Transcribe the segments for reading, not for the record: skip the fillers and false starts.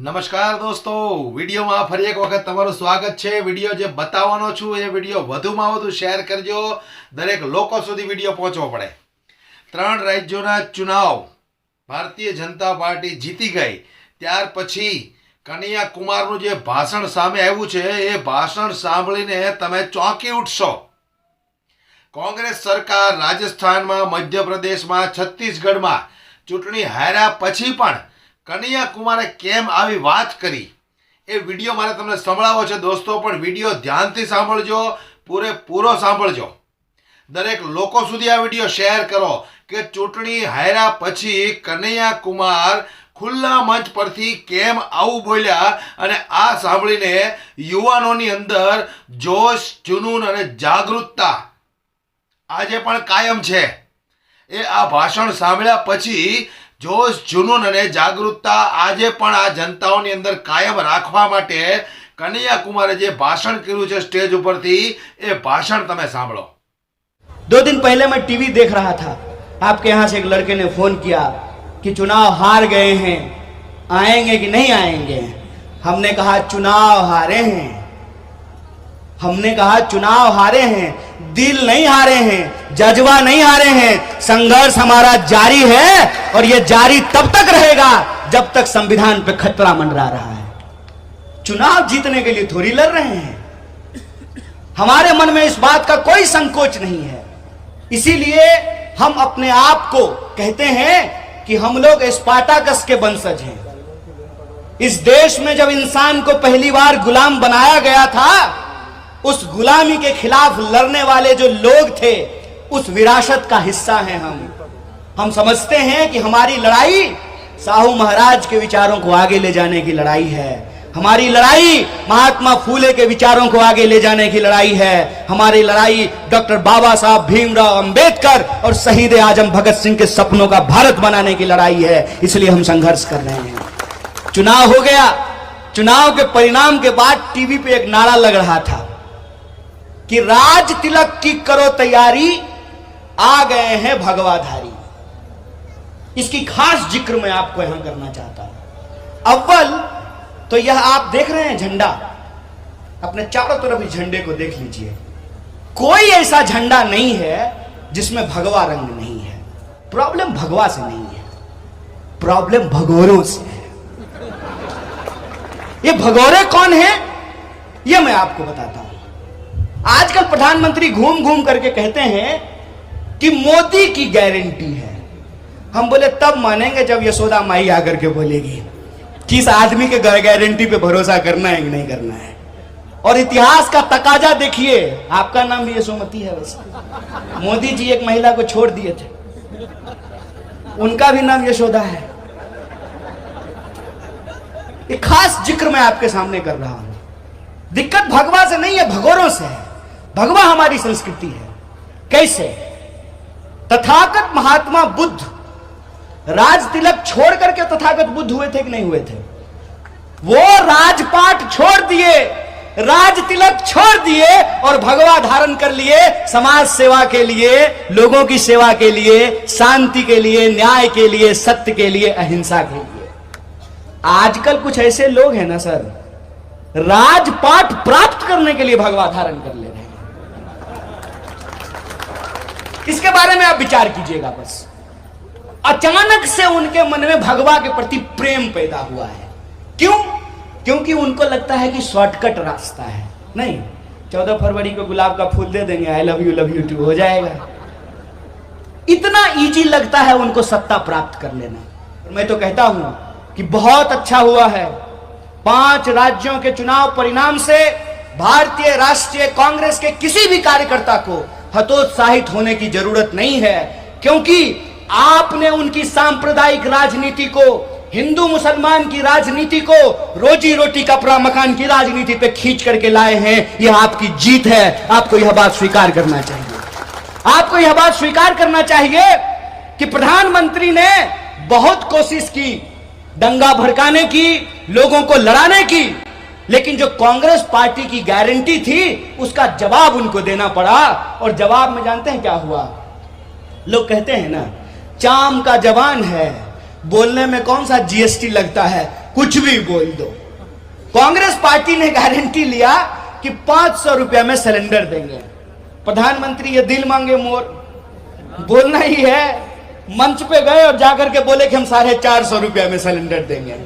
નમસ્કાર દોસ્તો, વિડીયોમાં ફરી એક વખત તમારું સ્વાગત છે। વિડીયો જે બતાવવાનો છું એ વિડીયો વધુમાં વધુ શેર કરજો, દરેક લોકો સુધી વિડીયો પહોંચવો પડે। 3 રાજ્યોના ચુનાવ ભારતીય જનતા પાર્ટી જીતી ગઈ, ત્યાર પછી કનૈયા કુમારનું જે ભાષણ સામે આવ્યું છે એ ભાષણ સાંભળીને તમે ચોંકી ઉઠશો। કોંગ્રેસ સરકાર રાજસ્થાનમાં, મધ્યપ્રદેશમાં, છત્તીસગઢમાં ચૂંટણી હાર્યા પછી પણ કનૈયા કુમારે કેમ આવી વાત કરી એ વિડીયો મારે તમને સંભળાવવો છે દોસ્તો, પણ વિડીયો ધ્યાનથી સાંભળજો, પૂરેપૂરો સાંભળજો। દરેક લોકો સુધી આ વિડીયો શેર કરો કે ચૂંટણી હાર્યા પછી કનૈયા કુમાર ખુલ્લા મંચ પરથી કેમ આવું બોલ્યા, અને આ સાંભળીને યુવાનોની અંદર જોશ, જુનૂન અને જાગૃતતા આજે પણ કાયમ છે। એ આ ભાષણ સાંભળ્યા પછી જોશ, જુનૂન અને જાગૃતતા આજે પણ આ જનતાઓની અંદર કાયમ રાખવા માટે કનૈયા કુમારે જે ભાષણ કર્યું છે સ્ટેજ ઉપરથી, એ ભાષણ તમે સાંભળો। 2 दिन पहले मैं टीवी देख रहा था, आपके यहाँ से एक लड़के ने फोन किया कि चुनाव हार गए हैं, आएंगे कि नहीं आएंगे। हमने कहा चुनाव हारे हैं, हमने कहा चुनाव हारे हैं, दिल नहीं हारे हैं, जज्बा नहीं हारे हैं। संघर्ष हमारा जारी है और ये जारी तब तक रहेगा जब तक संविधान पे खतरा मंडरा रहा है। चुनाव जीतने के लिए थोड़ी लड़ रहे हैं, हमारे मन में इस बात का कोई संकोच नहीं है। इसीलिए हम अपने आप को कहते हैं कि हम लोग स्पार्टाकस के वंशज हैं। इस देश में जब इंसान को पहली बार गुलाम बनाया गया था, उस गुलामी के खिलाफ लड़ने वाले जो लोग थे, उस विरासत का हिस्सा हैं हम समझते हैं कि हमारी लड़ाई साहू महाराज के विचारों को आगे ले जाने की लड़ाई है, हमारी लड़ाई महात्मा फूले के विचारों को आगे ले जाने की लड़ाई है, हमारी लड़ाई डॉक्टर बाबा साहब भीमराव अंबेडकर और शहीद आजम भगत सिंह के सपनों का भारत बनाने की लड़ाई है। इसलिए हम संघर्ष कर रहे हैं। चुनाव हो गया, चुनाव के परिणाम के बाद टीवी पे एक नारा लग रहा था कि राज तिलक की करो तैयारी, आ गए हैं भगवाधारी। इसकी खास जिक्र मैं आपको यहां करना चाहता हूं। अव्वल तो यह आप देख रहे हैं झंडा, अपने चारों तरफ इस झंडे को देख लीजिए, कोई ऐसा झंडा नहीं है जिसमें भगवा रंग नहीं है। प्रॉब्लम भगवा से नहीं है, प्रॉब्लम भगोरों से है। ये भगोरे कौन है ये मैं आपको बताता हूं। आजकल प्रधानमंत्री घूम घूम करके कहते हैं कि मोदी की गारंटी है। हम बोले तब मानेंगे जब यशोदा माई आकर के बोलेगी किस आदमी के गारंटी पे भरोसा करना है कि नहीं करना है। और इतिहास का तकाजा देखिए, आपका नाम भी यशोमती है, वैसे मोदी जी एक महिला को छोड़ दिए थे, उनका भी नाम यशोदा है। एक खास जिक्र मैं आपके सामने कर रहा हूं। दिक्कत भगवा से नहीं है, भगोरों से है। भगवा हमारी संस्कृति है। कैसे? तथागत महात्मा बुद्ध राज तिलक छोड़ करके तथागत बुद्ध हुए थे कि नहीं हुए थे? वो राजपाट छोड़ दिए, राज तिलक छोड़ दिए और भगवा धारण कर लिए, समाज सेवा के लिए, लोगों की सेवा के लिए, शांति के लिए, न्याय के लिए, सत्य के लिए, अहिंसा के लिए। आजकल कुछ ऐसे लोग हैं ना सर, राजपाट प्राप्त करने के लिए भगवा धारण कर ले रहे हैं। इसके बारे में आप विचार कीजिएगा। बस अचानक से उनके मन में भगवा के प्रति प्रेम पैदा हुआ है। क्यों? क्योंकि उनको लगता है कि शॉर्टकट रास्ता है। नहीं, 14 फरवरी को गुलाब का फूल दे देंगे, आई लव यू टू हो जाएगा। इतना इजी लगता है उनको सत्ता प्राप्त कर लेना। और मैं तो कहता हूं कि बहुत अच्छा हुआ है, 5 राज्यों के चुनाव परिणाम से भारतीय राष्ट्रीय कांग्रेस के किसी भी कार्यकर्ता को हतोत्साहित होने की जरूरत नहीं है, क्योंकि आपने उनकी सांप्रदायिक राजनीति को, हिंदू मुसलमान की राजनीति को, रोजी रोटी कपड़ा मकान की राजनीति पे खींच करके लाए हैं। यह आपकी जीत है। आपको यह बात स्वीकार करना चाहिए। आपको यह बात स्वीकार करना चाहिए कि प्रधानमंत्री ने बहुत कोशिश की दंगा भड़काने की, लोगों को लड़ाने की, लेकिन जो कांग्रेस पार्टी की गारंटी थी उसका जवाब उनको देना पड़ा। और जवाब में जानते हैं क्या हुआ? लोग कहते हैं ना, चाम का जवान है, बोलने में कौन सा जीएसटी लगता है, कुछ भी बोल दो। कांग्रेस पार्टी ने गारंटी लिया कि 500 रुपया में सिलेंडर देंगे। प्रधानमंत्री ये दिल मांगे मोर, बोलना ही है। मंच पे गए और जाकर के बोले कि हम 450 रुपया में सिलेंडर देंगे।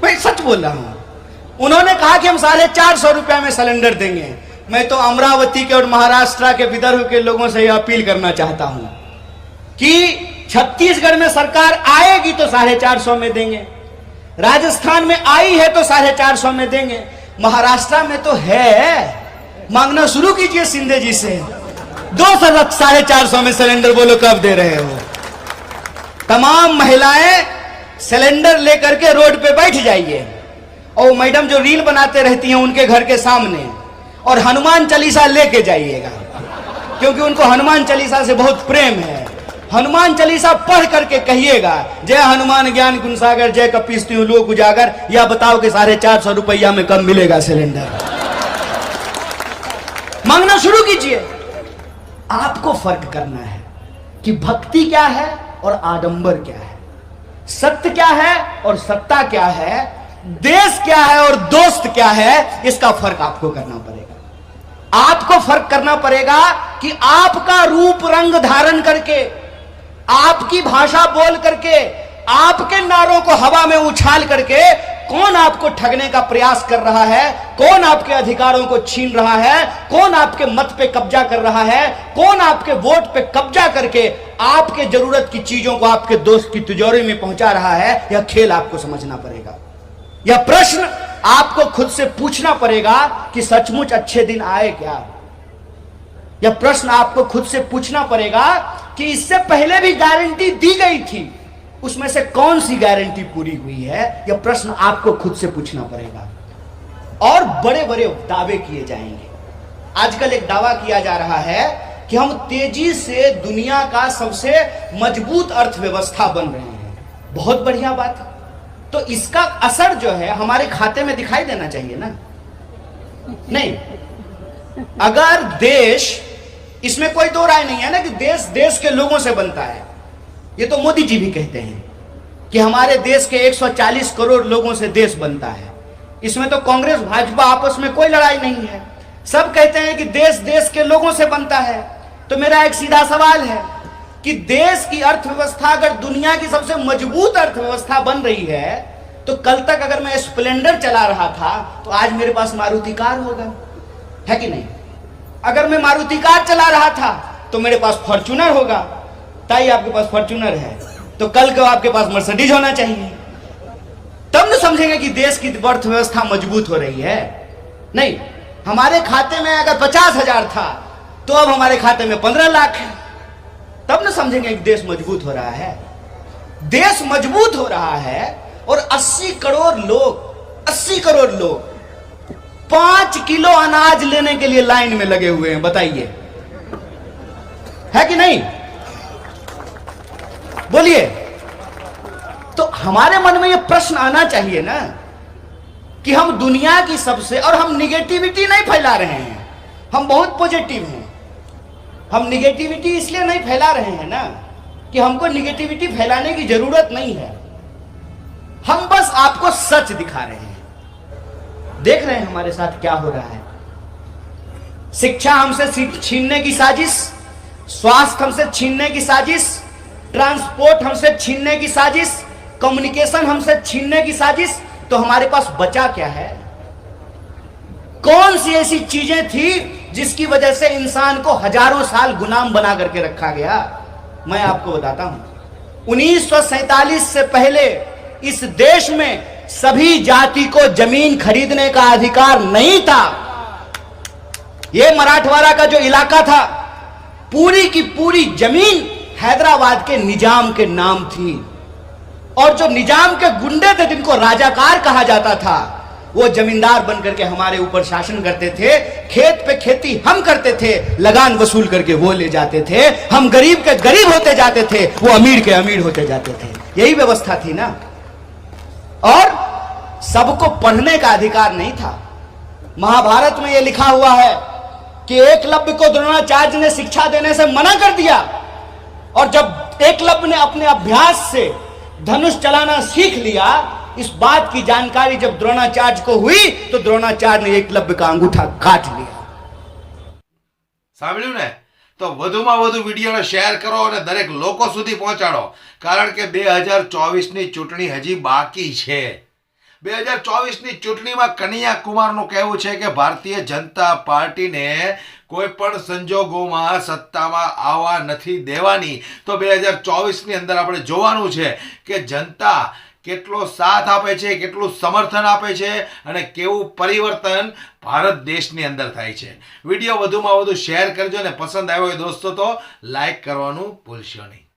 मैं सच बोल रहा हूं। उन्होंने कहा कि हम 450 रुपया में सिलेंडर देंगे। मैं तो अमरावती के और महाराष्ट्र के विदर्भ के लोगों से यह अपील करना चाहता हूं कि छत्तीसगढ़ में सरकार आएगी तो 450 में देंगे, राजस्थान में आई है तो 450 में देंगे, महाराष्ट्र में तो है। मांगना शुरू कीजिए शिंदे जी से। 450 में सिलेंडर बोलो कब दे रहे हो। तमाम महिलाएं सिलेंडर लेकर के रोड पे बैठ जाइए और मैडम जो रील बनाते रहती हैं उनके घर के सामने, और हनुमान चालीसा लेके जाइएगा, क्योंकि उनको हनुमान चालीसा से बहुत प्रेम है। हनुमान चालीसा पढ़ करके कहिएगा, जय हनुमान ज्ञान गुण सागर, जय कपीस तिहुँ लोक उजागर। या बताओ कि 450 रुपया में कब मिलेगा सिलेंडर। मांगना शुरू कीजिए। आपको फर्क करना है कि भक्ति क्या है और आडंबर क्या है, सत्य क्या है और सत्ता क्या है, देश क्या है और दोस्त क्या है। इसका फर्क आपको करना पड़ेगा। आपको फर्क करना पड़ेगा कि आपका रूप रंग धारण करके, आपकी भाषा बोल करके, आपके नारों को हवा में उछाल करके कौन आपको ठगने का प्रयास कर रहा है, कौन आपके अधिकारों को छीन रहा है, कौन आपके मत पे कब्जा कर रहा है, कौन आपके वोट पे कब्जा करके आपके जरूरत की चीजों को आपके दोस्त की तिजोरी में पहुंचा रहा है। यह खेल आपको समझना पड़ेगा। यह प्रश्न आपको खुद से पूछना पड़ेगा कि सचमुच अच्छे दिन आए क्या। यह प्रश्न आपको खुद से पूछना पड़ेगा कि इससे पहले भी गारंटी दी गई थी, उसमें से कौन सी गारंटी पूरी हुई है। यह प्रश्न आपको खुद से पूछना पड़ेगा। और बड़े बड़े दावे किए जाएंगे। आजकल एक दावा किया जा रहा है कि हम तेजी से दुनिया का सबसे मजबूत अर्थव्यवस्था बन रहे हैं। बहुत बढ़िया बात है। तो इसका असर जो है हमारे खाते में दिखाई देना चाहिए ना। नहीं, अगर देश, इसमें कोई दो राय नहीं है ना कि देश देश के लोगों से बनता है। ये तो मोदी जी भी कहते हैं कि हमारे देश के 140 करोड़ लोगों से देश बनता है। इसमें तो कांग्रेस भाजपा आपस में कोई लड़ाई नहीं है। सब कहते हैं कि देश देश के लोगों से बनता है। तो मेरा एक सीधा सवाल है कि देश की अर्थव्यवस्था अगर दुनिया की सबसे मजबूत अर्थव्यवस्था बन रही है, तो कल तक अगर मैं स्प्लेंडर चला रहा था तो आज मेरे पास मारुति कार होगा, है कि नहीं। अगर मैं मारुति कार चला रहा था तो मेरे पास फॉर्च्यूनर होगा। ताई आपके पास फॉर्च्यूनर है तो कल को आपके पास मर्सिडीज होना चाहिए। तब न समझेंगे कि देश की अर्थव्यवस्था मजबूत हो रही है। नहीं, हमारे खाते में अगर 50,000 था तो अब हमारे खाते में 15 लाख है। तब न समझेंगे कि देश मजबूत हो रहा है। देश मजबूत हो रहा है और 80 करोड़ लोग 5 किलो अनाज लेने के लिए लाइन में लगे हुए हैं। बताइए, है कि नहीं? बोलिए। तो हमारे मन में यह प्रश्न आना चाहिए ना कि हम दुनिया की सबसे, और हम निगेटिविटी नहीं फैला रहे हैं, हम बहुत पॉजिटिव हैं। हम निगेटिविटी इसलिए नहीं फैला रहे हैं ना कि हमको निगेटिविटी फैलाने की जरूरत नहीं है। हम बस आपको सच दिखा रहे हैं। देख रहे हैं हमारे साथ क्या हो रहा है। शिक्षा हमसे छीनने की साजिश, स्वास्थ्य हमसे छीनने की साजिश, ट्रांसपोर्ट हमसे छीनने की साजिश, कम्युनिकेशन हमसे छीनने की साजिश। तो हमारे पास बचा क्या है? कौन सी ऐसी चीजें थी जिसकी वजह से इंसान को हजारों साल गुलाम बना करके रखा गया? मैं आपको बताता हूं। 1947 से पहले इस देश में सभी जाति को जमीन खरीदने का अधिकार नहीं था। यह मराठवाड़ा का जो इलाका था, पूरी की पूरी जमीन हैदराबाद के निजाम के नाम थी। और जो निजाम के गुंडे थे जिनको राजाकार कहा जाता था, वो जमींदार बनकर के हमारे ऊपर शासन करते थे। खेत पे खेती हम करते थे, लगान वसूल करके वो ले जाते थे। हम गरीब के गरीब होते जाते थे, वो अमीर के अमीर होते जाते थे। यही व्यवस्था थी ना। और सबको पढ़ने का अधिकार नहीं था। महाभारत में यह लिखा हुआ है कि एकलव्य को द्रोणाचार्य ने शिक्षा देने से मना कर दिया। और जब एकलव्य ने अपने अभ्यास से धनुष चलाना सीख लिया, इस बात की जानकारी जब द्रोणाचार्य को हुई तो द्रोणाचार्य ने एकलव्य का अंगूठा काट लिया। સાંભળ્યું ને? તો વધુમાં વધુ વિડીયોને શેર કરો અને દરેક લોકો સુધી પહોંચાડો, કારણ કે 2024ની ચૂંટણી હજી બાકી છે. 2024ની ચૂંટણીમાં કનૈયા કુમારનું કહેવું છે કે ભારતીય જનતા પાર્ટીને કોઈ પણ સંજોગોમાં સત્તામાં આવવા નથી દેવાની. તો 2024ની અંદર આપણે જોવાનું છે કે જનતા કેટલો સાથ આપે છે, કેટલું સમર્થન આપે છે અને કેવું પરિવર્તન ભારત દેશની અંદર થાય છે. વિડીયો વધુમાં વધુ શેર કરજો અને પસંદ આવ્યો હોય દોસ્તો તો લાઈક કરવાનું ભૂલશો નહીં.